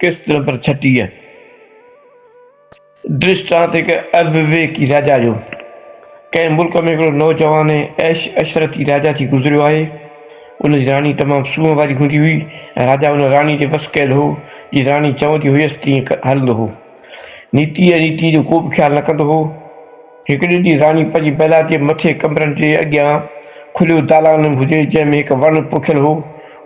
किस्त नंबर 36 दृष्टांत एक अविवेकी राजा जो कंहिं मुल्क में हिकिड़ो नौजवान ऐश अशरती राजा थी गुज़रियो आहे। उन जी राणी तमामु सूंहं वारी हूंदी हुई ऐं राजा उन राणी जे बस कयल हो। जी राणी चवंदी हुयसि तीअं हलंदो हो। नीति अनीति जो को बि ख़्यालु न कंदो हो। हिकिड़े ॾींहुं राणी पंहिंजी बैलात जे मथे कमरनि जे अॻियां खुलियो दालान हुजे जंहिंमें हिकु वण पोखियलु हो।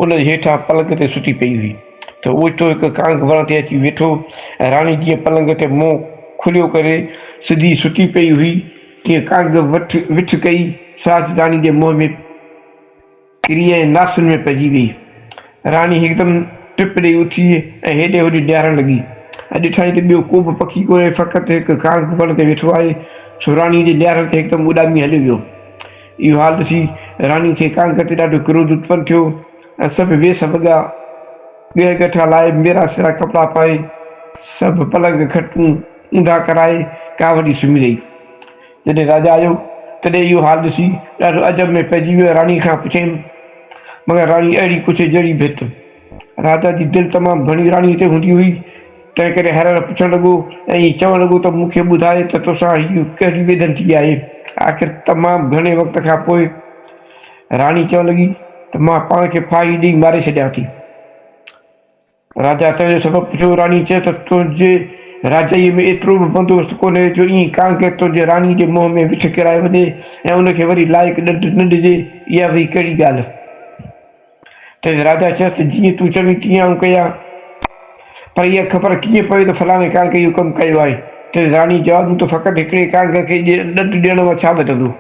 उन जे हेठां पलंग ते सुती पई हुई त ओचितो हिकु कांग वण ते अची वेठो ऐं राणी जीअं पलंग ते मुंहुं खुलियो करे सिधी सुती पई हुई तीअं कांग विठ कई साथ राणी जे मुंहं में किरी ऐं नासुनि में पइजी वई। राणी हिकदमि टिप ॾेई उथी ऐं हेॾे होॾे ॾियारणु लॻी ऐं ॾिठई त ॿियो को बि पखी कोन्हे, फ़क़ति हिकु कांग वण ते वेठो आहे। सो राणी जे ॾियारण ते हिकदमि उॾामी हली वियो। इहो हाल ॾिसी राणी खे कांग ते ॾाढो क्रोध उत्पन्न थियो ऐं सभु वेस वॻा ॻह गठा लाइ मेरा सिरा कपिड़ा पाए सभु पलंग खटूं ऊंधा कराए कांवड़ी सुम्ही रही। जॾहिं राजा आयो तॾहिं इहो हाल ॾिसी ॾाढो अजब में पइजी वियो। राणी खां पुछियईं मगर राणी अहिड़ी कुझु जड़ी भित। राजा जी दिलि तमामु घणी राणी ते हूंदी हुई, तंहिं करे हैरान पुछणु लॻो ऐं ईअं चवणु लॻो त मूंखे ॿुधाए त तोसां हीअ कहिड़ी वेदन थी आहे। आख़िर तमामु घणे वक़्त खां पोइ राणी चवणु लॻी त मां पाण खे फाही ॾेई मारे छॾियां थी। राजा तंहिंजो सबबु पुछियो। राणी चयो त तुंहिंजे राजाईअ में एतिरो बि बंदोबस्तु कोन्हे जो ईअं कांग तुंहिंजे राणी जे मुंहं में विठ किराए वञे ऐं उनखे वरी लाइक़ु ॾंढ न ॾिजे। इहा भई कहिड़ी ॻाल्हि। त राजा चयसि जीअं तूं चवीं तीअं आऊं कयां, पर इहा ख़बर कीअं पई त फलाणे कांग इहो कमु कयो आहे। त राणी जवाब त फ़क़ति हिकिड़े कांग खे ॾंढ ॾियण में छा बचंदो।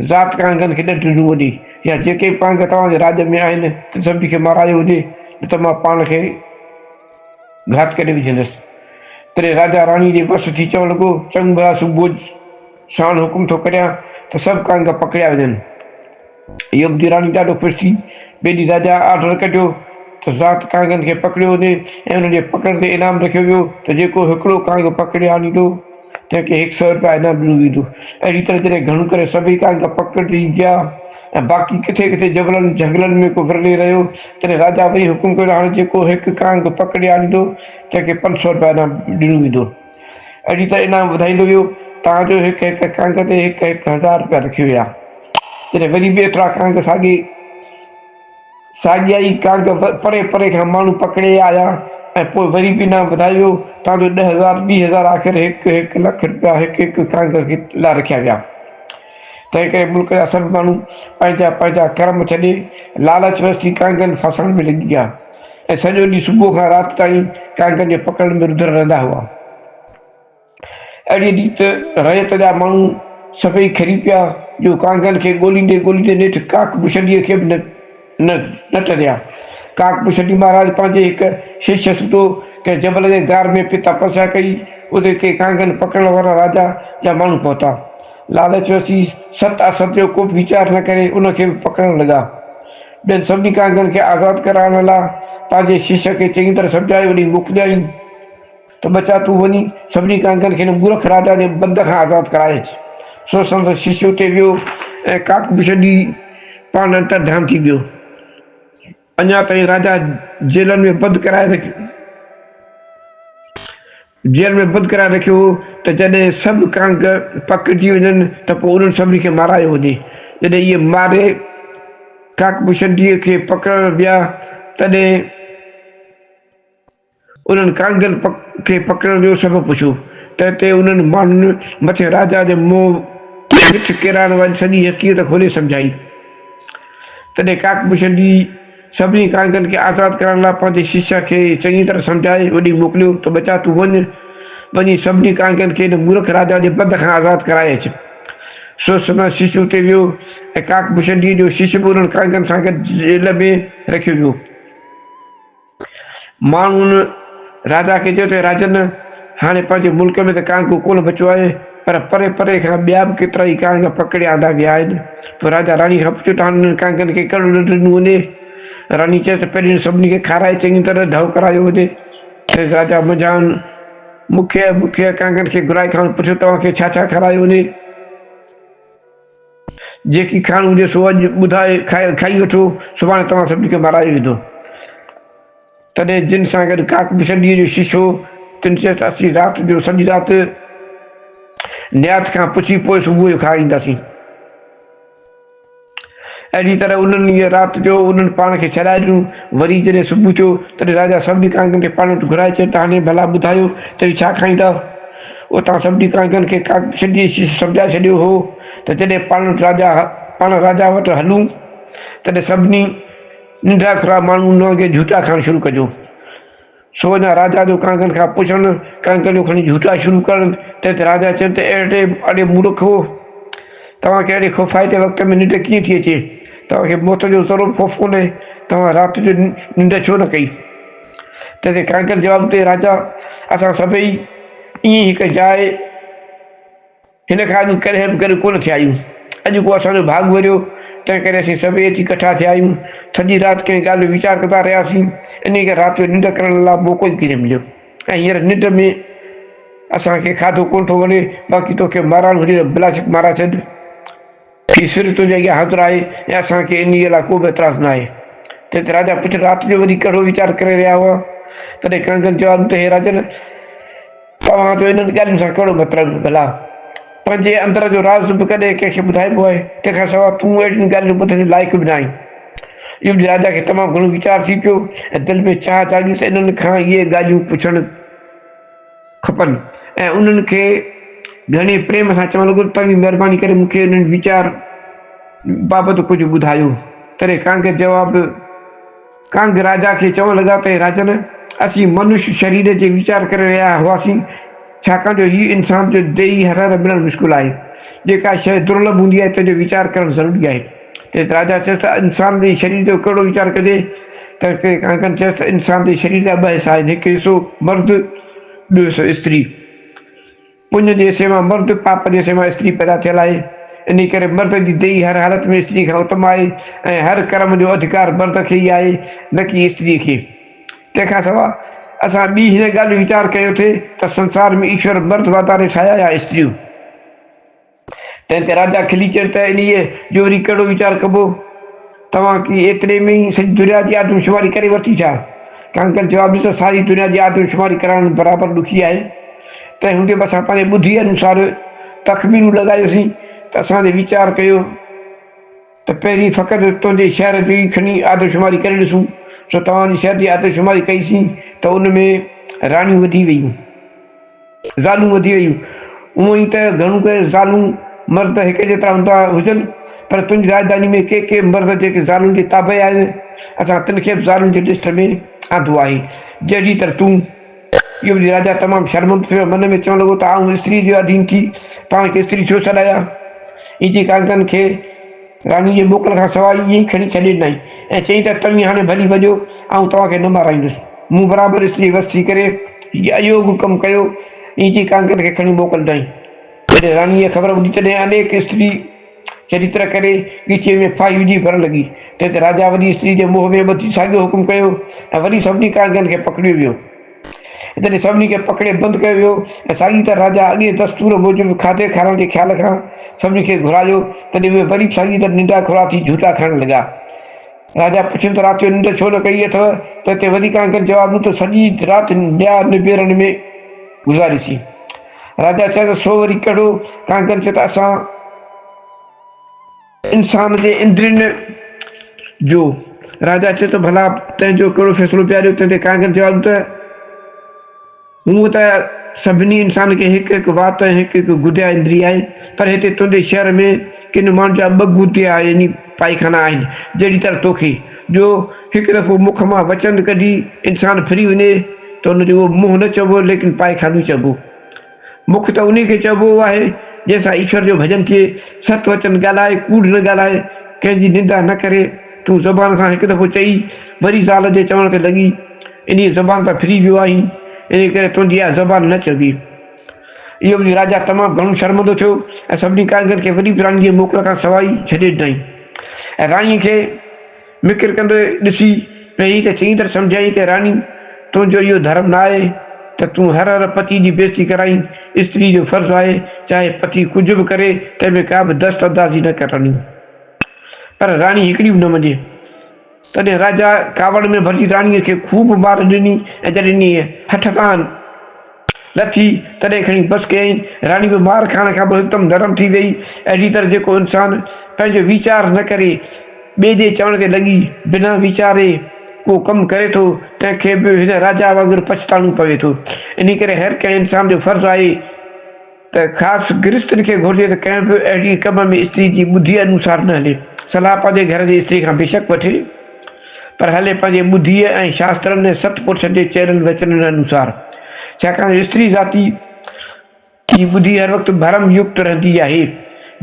ज़ात कांगनि खे ॾंढ ॾिनो वञे या जेके कांग तव्हांजे राज में आहिनि त सभिनी खे मारायो हुजे त मां पाण खे घात करे विझंदुसि। तॾहिं राजा राणी जे बस थी चवणु लॻो चङु भला सुबुह साण हुकुम थो करियां त सभु कांग पकड़िया वञनि। इहो ॿुधी राणी ॾाढो ख़ुशि थी। ॿिए ॾींहुं राजा ऑर्डर कढियो त ज़ात कांगनि खे पकड़ियो वञे ऐं उन जे पकड़ ते इनाम रखियो वियो त जेको हिकिड़ो कांग पकड़े आणींदो तंहिंखे ₹100 इनाम ॾिनो वेंदो। अहिड़ी तरह जॾहिं घणो करे सभई कांग पकड़जी विया ऐं बाक़ी किथे किथे जबलनि झंगलनि में को विरले रहियो तॾहिं राजा वरी हुकुम कयो हाणे जेको हिकु कांग पकड़े आणींदो तंहिंखे ₹500 इनाम ॾिनो वेंदो। अहिड़ी तरह इनाम वधाईंदो वियो। तव्हांजो हिकु हिकु कांग ते हिकु हिकु ₹1000 रखियो विया। जॾहिं वरी बि एतिरा कांग साॻिया ई कांग परे परे खां माण्हू पकड़े आया ऐं पोइ वरी बि इनाम वधायो। तव्हांजो 10,000 20,000 आख़िर ₹1 लख हिकु हिकु कांग खे लाइ रखिया विया। तंहिं करे मुल्क जा सभु माण्हू पंहिंजा पंहिंजा कर्म छॾे लालच वसी कांगनि फासण में लॻी विया ऐं सॼो ॾींहुं सुबुह खां राति ताईं कांगनि जे पकड़ में रुधर रहंदा हुआ। अहिड़ी रीति रयत जा माण्हू सभई खरी पिया जो कांगनि खे ॻोल्हींदे ॻोल्हींदे नेठि काक बुछड़ीअ खे बि न टरिया। काक बुछड़ी महाराज पंहिंजे हिकु शिष्य सुठो कंहिं जबल जे गार में पिता तपस्या कई। उते के कांगनि पकड़ण वारा राजा जा माण्हू पहुता। लालच वसी सत असत जो को बि वीचार न करे उनखे बि पकड़ण लॻा। ॿियनि सभिनी कांगनि खे आज़ादु कराइण लाइ पंहिंजे शिष्य खे चङी तरह सम्झाए वॾी मोकिलियाई त बचा तूं वञी सभिनी कांगनि खे मूर्ख राजा जे बंद खां आज़ादु कराए। सो संदसि शिष्य उते वियो ऐं काक बुछड़ी पाण अंतर्ध्यान थी वियो। अञा ताईं राजा जेल में बंदि कराए रखियो हो त जॾहिं सभु कांग पकड़जी वञनि त पोइ उन्हनि सभिनी खे मारायो वञे। जॾहिं इहे मारे काक बुछड़ीअ खे पकड़ण विया तॾहिं उन्हनि कांगनि खे पकड़ण जो सबबु पुछियो त ते उन्हनि माण्हुनि मथे राजा जे मुंहुं विठ किराइण वारी सॼी हक़ीक़त खोले सम्झाई। तॾहिं काक बुछड़ी सभिनी कांगनि खे आज़ादु करण लाइ पंहिंजे शिष्य खे चङी तरह सम्झाए वॾी मोकिलियो त बचा तूं वञी सभिनी कांगनि खे हिन मूर्ख राजा जे बंद खां आज़ादु कराए अच। सो समय शिष्य उते वियो ऐं काक बुछड़ी जो शिष्य बि उन्हनि कांगनि सां गॾु जेल में रखियो वियो। माण्हुनि राजा खे चयो त राजन हाणे पंहिंजे मुल्क में त कांग कोन बचियो आहे पर परे परे खां ॿिया बि केतिरा ई कांग पकड़े आंदा विया आहिनि। पोइ राजा राणी खां पुछियो त हाणे कांगनि खे कहिड़ो ॾंढ ॾिनो वञे। राणी चए त पहिरीं सभिनी खे खाराए चङी तरह ढव करायो वञे। राजा मुख्य कांगनि खे घुराए खां पुछियो तव्हांखे छा छा खारायो वञे। जेकी खाइणो हुजे सो अॼु ॿुधाए खाई वठो, सुभाणे तव्हां सभिनी खे माराए वेंदो। तॾहिं जिन सां गॾु काक बि सॼीअ जो शीशो तिन चयसि असीं राति जो सॼी राति नियात खां पुछी पोइ सुबुह जो खाई ईंदासीं। अहिड़ी तरह उन्हनि इहा राति जो उन्हनि पाण खे छॾाए ॾिनो। वरी जॾहिं सुबुह थियो तॾहिं राजा सभिनी कांगनि खे पाण वटि घुराए चए त हाणे भला ॿुधायो त छा खाईंदा। उतां सभिनी कांगनि खे काक सॼी सम्झाए छॾियो हो त जॾहिं पाण राजा वटि हलूं तॾहिं सभिनी नंढा खुरा माण्हू उन खे झूठा खाइणु शुरू कजो। सो अञा राजा जो कांगनि खां पुछनि कांगनि जो खणी झूठा शुरू कनि त राजा चवनि त अहिड़े मूर्ख हो, तव्हांखे अहिड़े ख़ौफ़ाइते वक़्त में निंड कीअं थी अचे, तव्हांखे मौत जो ज़रूरु ख़ौफ़ कोन्हे, तव्हां राति जो निंड छो न कई। तॾहिं कांगनि जवाब ते राजा असां सभई ईअं हिकु जाइ हिन खां अॻु कॾहिं बि गॾु कोन थिया आहियूं, अॼु को असांजो भाॻ वरियो तंहिं करे असीं सभई अची इकठा थिया आहियूं। सॼी राति कंहिं ॻाल्हि जो वीचार कंदा रहियासीं, इन करे राति जो निंड करण लाइ मौक़ो ई किन मिलियो। ऐं हींअर निंड में असांखे खाधो कोन थो वणे, बाक़ी तोखे मारणु हुजे त बिलाशक मारा छॾ, हीउ सिर तुंहिंजे अॻियां हाज़ुरु आहे ऐं असांखे इन लाइ को बि एतिराज़ु न आहे। त राजा पुछे राति जो वरी कहिड़ो वीचार करे रहिया हुआ। तॾहिं कांगनि जवाब ते हे राजन, तव्हां जो इन्हनि ॻाल्हियुनि सां कहिड़ो मतिलबु, भला पंहिंजे अंदर जो राज़ बि कॾहिं कंहिंखे ॿुधाइबो आहे, तंहिंखां सवाइ तूं अहिड़ियुनि ॻाल्हियूं ॿुधण जे लाइक़ु बि न आहीं। इहो बि राजा खे तमामु घणो वीचार थी पियो ऐं दिलि में चाह जागी त इन्हनि खां इहे ॻाल्हियूं पुछणु खपनि ऐं उन्हनि खे घणे प्रेम सां चवणु लॻो तव्हां महिरबानी करे मूंखे इन्हनि वीचार बाबति कुझु ॿुधायो। तॾहिं कांग राजा खे चवणु लॻा त राजन, असीं मनुष्य शरीर जे वीचार करे रहिया हुआसीं, छाकाणि जो हीउ इंसान जो देही हर मिलणु मुश्किल आहे, जेका शइ दुर्लभ हूंदी आहे तंहिंजो वीचार करणु ज़रूरी आहे। त राजा चयसि त इंसान जे शरीर जो कहिड़ो वीचार कजे, त कांगनि चयसि त इंसान जे शरीर जा ॿ हिसा आहिनि, हिकु हिसो मर्द, ॿियो हिसो स्त्री। पुञ जे हिसे मां मर्द, पाप जे हिसे मां स्त्री पैदा थियल आहे, इन करे मर्द जी देही हर हालत में स्त्री खां उत्तम आहे ऐं हर कर्म जो अधिकार मर्द खे ई आहे, न कि स्त्रीअ खे। तंहिंखां सवाइ असां ॿी हिन ॻाल्हि जो वीचार कयोसीं त संसार में ईश्वर मर्द वाधारे ठाहिया या स्त्रियूं। तंहिं ते राजा खिली चयो त इन्हीअ जो वरी कहिड़ो वीचार कबो, तव्हां की एतिरे में ई सॼी दुनिया जी आदमशुमारी करे वरिती छा। कांगनि जवाब ॾिनो सारी दुनिया जी आदमशुमारी करणु बराबरि ॾुखी आहे, तंहिं हूंदे बि असां पंहिंजे ॿुधी अनुसार तख़मीनूं लॻायोसीं त असांजे वीचार कयो त पहिरीं फ़क़ति तुंहिंजे शहर जी खणी आदमशुमारी करे ॾिसूं। सो तव्हांजी शहर जी आदमशुमारी कईसीं त उन में राणियूं वधी वयूं, ज़ालूं वधी वयूं। उअं ई त घणो करे ज़ालूं मर्द हिक जेतिरा हूंदा हुजनि, पर तुंहिंजी राजधानी में के मर्द जेके ज़ालुनि जे ताबे आहिनि, असां तिन खे बि ज़ालुनि जे लिस्ट में आंदो आहे, जहिड़ी तरह तूं। इहो बि राजा तमामु शर्मिंदो थियो, मन में चवणु लॻो त आऊं स्त्री जो अधीन थी पाण खे स्त्री छो छॾाया। इजी कांगनि खे राणी जे मोकल खां सवाइ ईअं ई खणी छॾे ॾिनई ऐं चई त तव्हीं हाणे भली वञो, ऐं तव्हांखे न माराईंदुसि। मूं बराबरि स्त्री वस थी करे हीअ अयोग कमु कयो, इजी कांगनि खे खणी मोकल ॾिनई। जॾहिं राणीअ ख़बर ॿुधी तॾहिं अनेक स्त्री चरित्र करे ॻीचीअ में फाही विझी भरण लॻी। तंहिं ते राजा वॾी स्त्री जे मोह में ॿधी साॻियो हुकुम कयो ऐं वरी सभिनी कांगनि खे पकड़ियो वियो। जॾहिं सभिनी खे पकड़े बंदि कयो वियो ऐं साॻी तरह राजा अॻे दस्तूर मूजिबि खाधे खाइण जे ख़्याल खां सभिनी खे घुरायो, तॾहिं उहे वरी साॻी तरह निंढा खुरा थी झूठा खाइण लॻा। राजा पुछनि त राति जो निंड छो न कई अथव, त हिते वरी कांगनि जवाबु ॾिनो त सॼी राति ॿिया निबेरनि में गुज़ारीसीं। राजा चयो त सो वरी कहिड़ो। कांगनि चयो त असां इंसान जे इंद्रियुनि जो। राजा चयो त भला तंहिंजो कहिड़ो फ़ैसिलो पियारियो। तंहिं ते कांगनि जवाबु त हूअं त सभिनी इंसान खे हिकु हिकु वात ऐं हिकु हिकु गुदिया इंद्री आहे, पर हिते तुंहिंजे शहर में किन माण्हुनि जा ॿ गुदिया यानी पाइखाना आहिनि, जहिड़ी तरह तोखे जो हिकु दफ़ो मुख मां वचन कढी इंसानु फिरी वञे त हुनजो उहो मुंहुं न चइबो लेकिन पाइखानो चइबो। मुख त उन खे चइबो आहे जंहिंसां ईश्वर जो भॼन थिए, सत वचन ॻाल्हाए, कूड़ न ॻाल्हाए, कंहिंजी निंदा न करे। तूं ज़बान सां हिकु दफ़ो चई वरी ज़ाल जे चवण ते लॻी, इन ज़बान तां फिरी वियो आहीं, इन करे तुंहिंजी इहा ज़बान न चइबी। इहो बि राजा तमामु घणो शर्मिंदो थियो ऐं सभिनी कांगनि खे वरी राणी जे मोकल खां सवाइ छॾे ॾिनई। ऐं राणीअ खे मिकिर कंदे ॾिसी पहिरीं त चङी तरह सम्झाई त राणी तुंहिंजो इहो धर्म न आहे त तूं हर हर पति जी बेइज़ती कराई। स्त्री जो फर्ज़ु आहे चाहे पति कुझु बि करे तंहिंमें का बि दस्तअंदाज़ी न करणी। पर राणी हिकिड़ी बि न मञे। तॾहिं राजा कावड़ में भरिजी राणीअ खे खूब मार ॾिनी ऐं जॾहिं हथ खां लथी तॾहिं खणी बस कयईं। राणी बि मार खाइण खां पोइ हिकदमि नरम थी वई। अहिड़ी तरह जेको इंसानु पंहिंजो वीचार न करे ॿिए जे चवण ते लॻी बिना वीचारे को कमु करे थो तंहिंखे बि हिन राजा वांगुरु पछताइणो पवे थो। इन करे हर कंहिं इंसान जो फर्ज़ु आहे त ख़ासि गृहस्थनि खे घुरिजे त कंहिं बि अहिड़ी कम में स्त्री जी ॿुधी अनुसार न हले। सलाह पंहिंजे घर जी स्त्री खां बेशक वठे, पर हले पंहिंजे ॿुधीअ ऐं शास्त्रनि ऐं सतपुरुषनि जे चयनिल वचननि अनुसार। छाकाणि स्त्री ज़ाती जी ॿुधी हर वक़्तु भरम युक्त रहंदी आहे।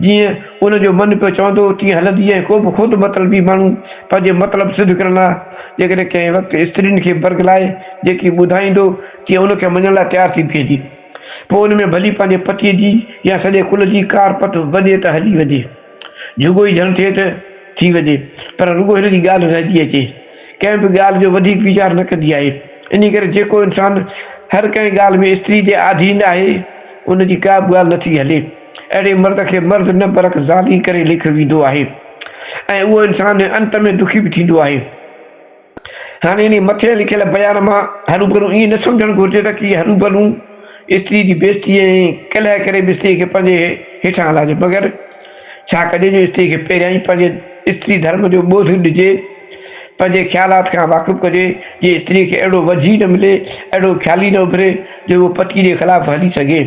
जीअं उनजो मन पियो चवंदो तीअं हलंदी ऐं को बि ख़ुदि मतिलबी माण्हू पंहिंजे मतिलबु सिद्ध करण लाइ जेकॾहिं कंहिं वक़्तु स्त्रियुनि खे बरगलाए जेकी ॿुधाईंदो तीअं उनखे मञण लाइ तयारु थी पइजी। पोइ उन में भली पंहिंजे पतीअ जी या सॼे कुल जी कारपत वञे त हली वञे, जुगो ई ॼण थिए त थी वञे, पर रुॻो हिन जी ॻाल्हि रहिजी अचे। कंहिं बि ॻाल्हि जो वधीक वीचार न कंदी आहे। इन करे जेको इंसानु हर कंहिं ॻाल्हि में स्त्री जे अधीन आहे उनजी का बि ॻाल्हि नथी हले। अहिड़े मर्द खे मर्द न बल्कि ज़ाली करे लिखियो वेंदो आहे ऐं उहो इंसानु अंत में दुखी बि थींदो आहे। हाणे इन मथे लिखियल बयान मां हरू भरू ईअं न सम्झणु घुरिजे त की हरू भरू स्त्री जी बेइज़ती ऐं कलह करे बि स्त्री खे पंहिंजे हेठां हलाइजे, मगर छा कजे जो स्त्री खे पहिरियां ई पंहिंजे स्त्री धर्म जो ॿोध ॾिजे, पंहिंजे ख़्यालात खां वाक़ुफ़ु कजे जीअं स्त्री खे अहिड़ो वझी न मिले, अहिड़ो ख़्याली न उभिरे जो उहो पति जे ख़िलाफ़ु हली सघे।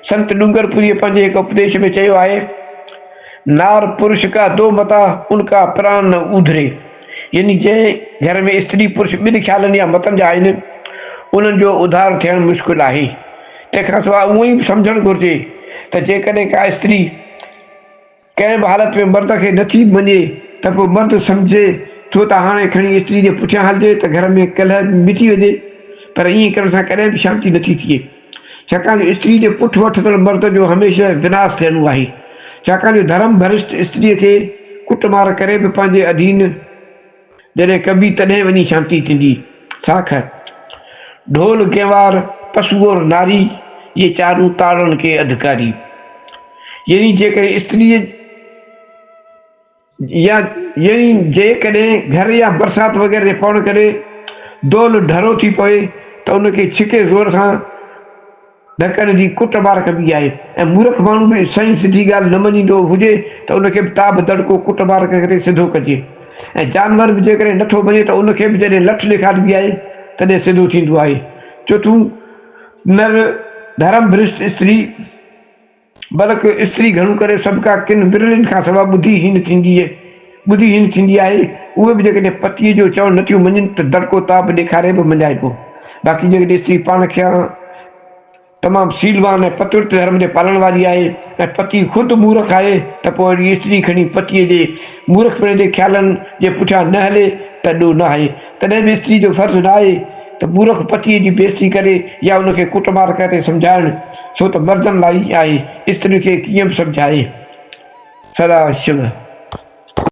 संत डूंगरपुरीअ पंहिंजे हिकु उपदेश में चयो आहे, नार पुरुष का दो मता उनका प्राण न उधरे। यानी जंहिं घर में स्त्री पुरुष ॿिनि ख़्यालनि या मतनि जा आहिनि उन्हनि जो उधार थियणु मुश्किल आहे। तंहिंखां सवाइ उहो ई सम्झणु घुरिजे त जेकॾहिं का स्त्री कंहिं बि हालत में मर्द खे नथी मञे त पोइ मर्द सम्झे छो त हाणे खणी स्त्री जे पुठियां हलिजे त घर में कलह मिटी वञे, पर ईअं करण सां कॾहिं बि शांती नथी थिए। छाकाणि स्त्री जे पुठि वठंदड़ मर्द जो हमेशह विनाश थियणो आहे। छाकाणि धर्म भरिष्ठ स्त्रीअ खे कुटमार करे बि पंहिंजे अधीन जॾहिं कबी तॾहिं वञी शांती थींदी। साख ढोल गेवार पशु और नारी ये चारूं ताड़न के अधिकारी। यानी जेकॾहिं स्त्रीअ या यानी जेकॾहिं घर या बरसाति वग़ैरह पवण करे दौल ढरो थी पए त उनखे छिके ज़ोर सां धकनि जी कुटमार कबी आहे। ऐं मूर्ख माण्हू में सही सिधी ॻाल्हि न मञींदो हुजे त उनखे बि ताब दड़को कुटमार करे सिधो कजे। ऐं जानवर बि जेकॾहिं नथो मञे त उनखे बि जॾहिं लठ ॾेखारिबी आहे तॾहिं सिधो थींदो आहे। चोथों, नर धर्म भ्रष्ट स्त्री बल्कि स्त्री घणो करे सभु का किन विरलनि खां सवाइ ॿुधीहीन थींदी आहे। उहे बि जेकॾहिं पतीअ जो चवणु नथियूं मञनि त दड़को ताप ॾेखारे बि मञाइबो। बाक़ी जेकॾहिं स्त्री पाण खे तमामु सीलवान ऐं पतिव्रत धर्म जे पालण वारी आहे ऐं पति ख़ुदि मूर्ख आहे त पोइ अहिड़ी स्त्री खणी पतीअ जे मूर्खपणे जे ख़्यालनि जे पुठियां न हले त ॾो न आहे। तॾहिं बि स्त्री जो फर्ज़ु न आहे त मूर्ख पतीअ जी बेइज़ती करे या उनखे कुटमार करे सम्झाइणु, छो त मर्दनि लाइ आहे, स्त्री खे कीअं बि सम्झाए। सदा शिव।